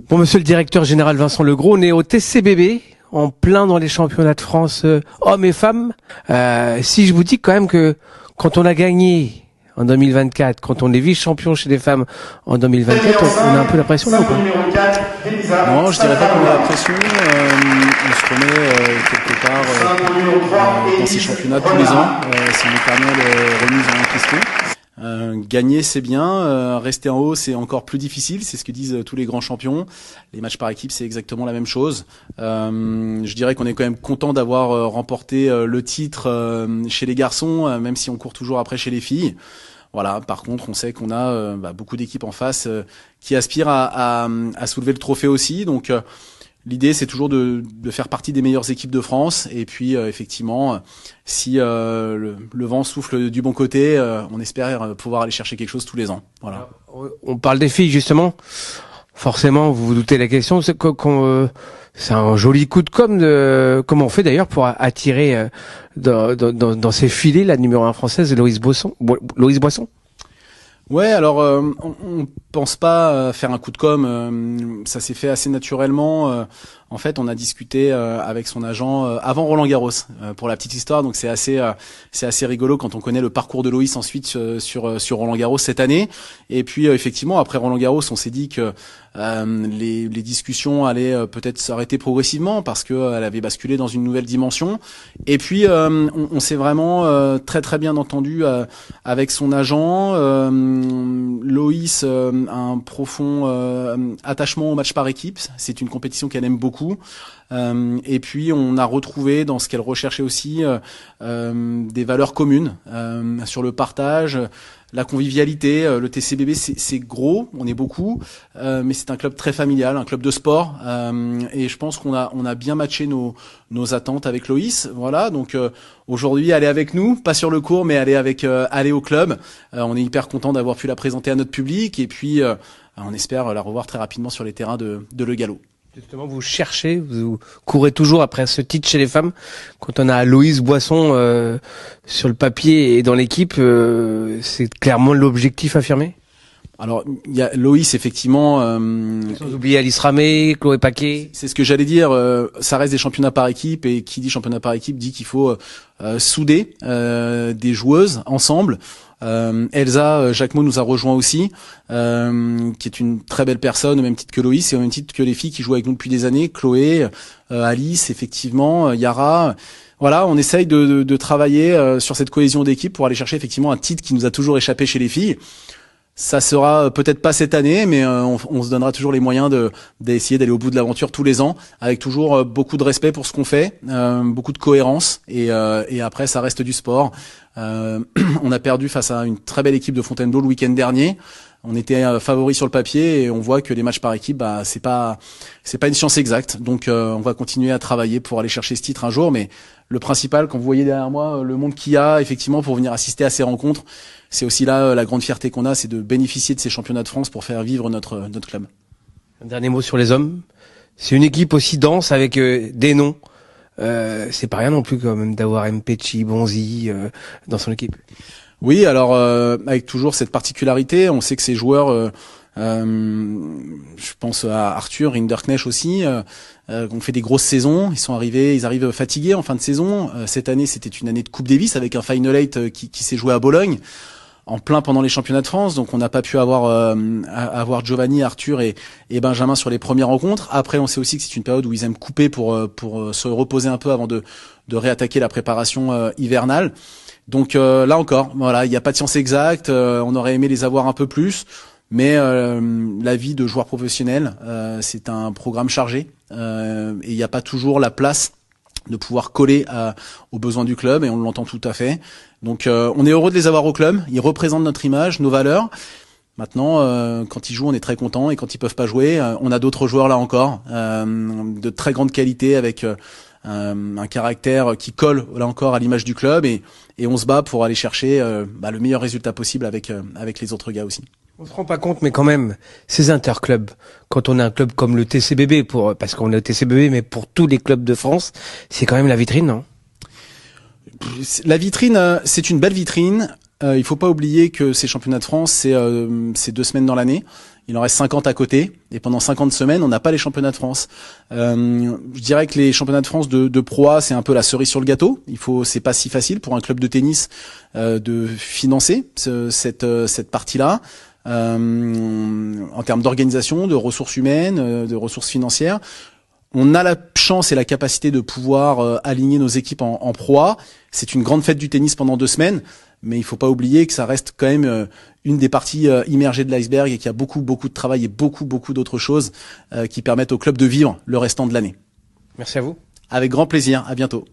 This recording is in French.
Bon, monsieur le directeur général Vincent Legros, on est au TCBB, en plein dans les championnats de France hommes et femmes. Si je vous dis quand même que quand on a gagné en 2024, quand on est vice-champion chez les femmes en 2024, on a un peu la pression là ou pas? Non, je dirais pas qu'on a la pression. On se remet quelque part dans ces championnats tous les ans. C'est une éternelle remise en question. Gagner c'est bien, rester en haut c'est encore plus difficile, c'est ce que disent tous les grands champions. Les matchs par équipe c'est exactement la même chose. Je dirais qu'on est quand même content d'avoir remporté le titre chez les garçons, même si on court toujours après chez les filles. Voilà. Par contre, on sait qu'on a beaucoup d'équipes en face qui aspirent à soulever le trophée aussi. Donc l'idée, c'est toujours de faire partie des meilleures équipes de France. Et puis, effectivement, si le vent souffle du bon côté, on espère pouvoir aller chercher quelque chose tous les ans. Voilà. On parle des filles, justement. Forcément, vous vous doutez la question. C'est un joli coup de com'. Comment on fait d'ailleurs pour attirer dans ses filets la numéro 1 française, Loïs Boisson. Ouais, alors on pense pas faire un coup de com', ça s'est fait assez naturellement. En fait, on a discuté avec son agent avant Roland-Garros pour la petite histoire, donc c'est assez rigolo quand on connaît le parcours de Loïs ensuite sur Roland-Garros cette année. Et puis effectivement, après Roland-Garros, on s'est dit que les discussions allaient peut-être s'arrêter progressivement parce que elle avait basculé dans une nouvelle dimension. Et puis on s'est vraiment très très bien entendu avec son agent. Loïs a un profond attachement au match par équipe. C'est une compétition qu'elle aime beaucoup. Et puis on a retrouvé dans ce qu'elle recherchait aussi des valeurs communes sur le partage, la convivialité. Le TCBB c'est gros, on est beaucoup, mais c'est un club très familial, un club de sport. Et je pense qu'on a bien matché nos attentes avec Loïs. Voilà, donc aujourd'hui elle est avec nous, pas sur le court, mais elle est aller au club. On est hyper content d'avoir pu la présenter à notre public et puis on espère la revoir très rapidement sur les terrains de Le Gallo. Justement, vous courez toujours après ce titre chez les femmes. Quand on a Loïs Boisson sur le papier et dans l'équipe, c'est clairement l'objectif affirmé. Alors, il y a Loïs, effectivement. Sans oublier Alice Ramé, Chloé Paquet. C'est ce que j'allais dire. Ça reste des championnats par équipe et qui dit championnat par équipe dit qu'il faut souder des joueuses ensemble. Elsa Jacquemot nous a rejoint aussi, qui est une très belle personne au même titre que Loïs et au même titre que les filles qui jouent avec nous depuis des années, Chloé, Alice, effectivement, Yara. Voilà, on essaye de travailler sur cette cohésion d'équipe pour aller chercher effectivement un titre qui nous a toujours échappé chez les filles. Ça sera peut-être pas cette année, mais on se donnera toujours les moyens d'essayer d'aller au bout de l'aventure tous les ans, avec toujours beaucoup de respect pour ce qu'on fait, beaucoup de cohérence, et après ça reste du sport. On a perdu face à une très belle équipe de Fontainebleau le week-end dernier. On était favoris sur le papier et on voit que les matchs par équipe, c'est pas une science exacte. Donc on va continuer à travailler pour aller chercher ce titre un jour, mais le principal, quand vous voyez derrière moi le monde qu'il y a effectivement pour venir assister à ces rencontres, c'est aussi là la grande fierté qu'on a, c'est de bénéficier de ces championnats de France pour faire vivre notre club. Un dernier mot sur les hommes. C'est une équipe aussi dense avec des noms. C'est pas rien non plus quand même d'avoir Mpetshi, Bonzi dans son équipe. Oui, alors avec toujours cette particularité, on sait que ces joueurs, je pense à Arthur Rinderknecht aussi, ont fait des grosses saisons. Ils arrivent fatigués en fin de saison. Cette année, c'était une année de Coupe Davis avec un Final 8 qui s'est joué à Bologne, en plein pendant les championnats de France. Donc on n'a pas pu avoir Giovanni, Arthur et Benjamin sur les premières rencontres. Après, on sait aussi que c'est une période où ils aiment couper pour se reposer un peu avant de réattaquer la préparation hivernale. Donc là encore, voilà, il n'y a pas de science exacte. On aurait aimé les avoir un peu plus, mais la vie de joueur professionnel, c'est un programme chargé et il n'y a pas toujours la place de pouvoir coller aux besoins du club, et on l'entend tout à fait. Donc on est heureux de les avoir au club. Ils représentent notre image, nos valeurs. Maintenant, quand ils jouent, on est très content, et quand ils peuvent pas jouer, on a d'autres joueurs là encore, de très grande qualité avec un caractère qui colle là encore à l'image du club, et on se bat pour aller chercher le meilleur résultat possible avec les autres gars aussi. On se rend pas compte, mais quand même, ces interclubs, quand on a un club comme le TCBB, parce qu'on est au TCBB, mais pour tous les clubs de France, c'est quand même la vitrine, non? La vitrine, c'est une belle vitrine. Il faut pas oublier que ces championnats de France, c'est 2 semaines dans l'année. il en reste 50 à côté, et pendant 50 semaines, on n'a pas les championnats de France. Je dirais que les championnats de France de Pro A, c'est un peu la cerise sur le gâteau. C'est pas si facile pour un club de tennis de financer cette partie-là. En termes d'organisation, de ressources humaines, de ressources financières. On a la chance et la capacité de pouvoir aligner nos équipes en Pro A. C'est une grande fête du tennis pendant 2 semaines, mais il faut pas oublier que ça reste quand même une des parties immergées de l'iceberg et qu'il y a beaucoup de travail et beaucoup d'autres choses qui permettent au club de vivre le restant de l'année. Merci à vous. Avec grand plaisir, à bientôt.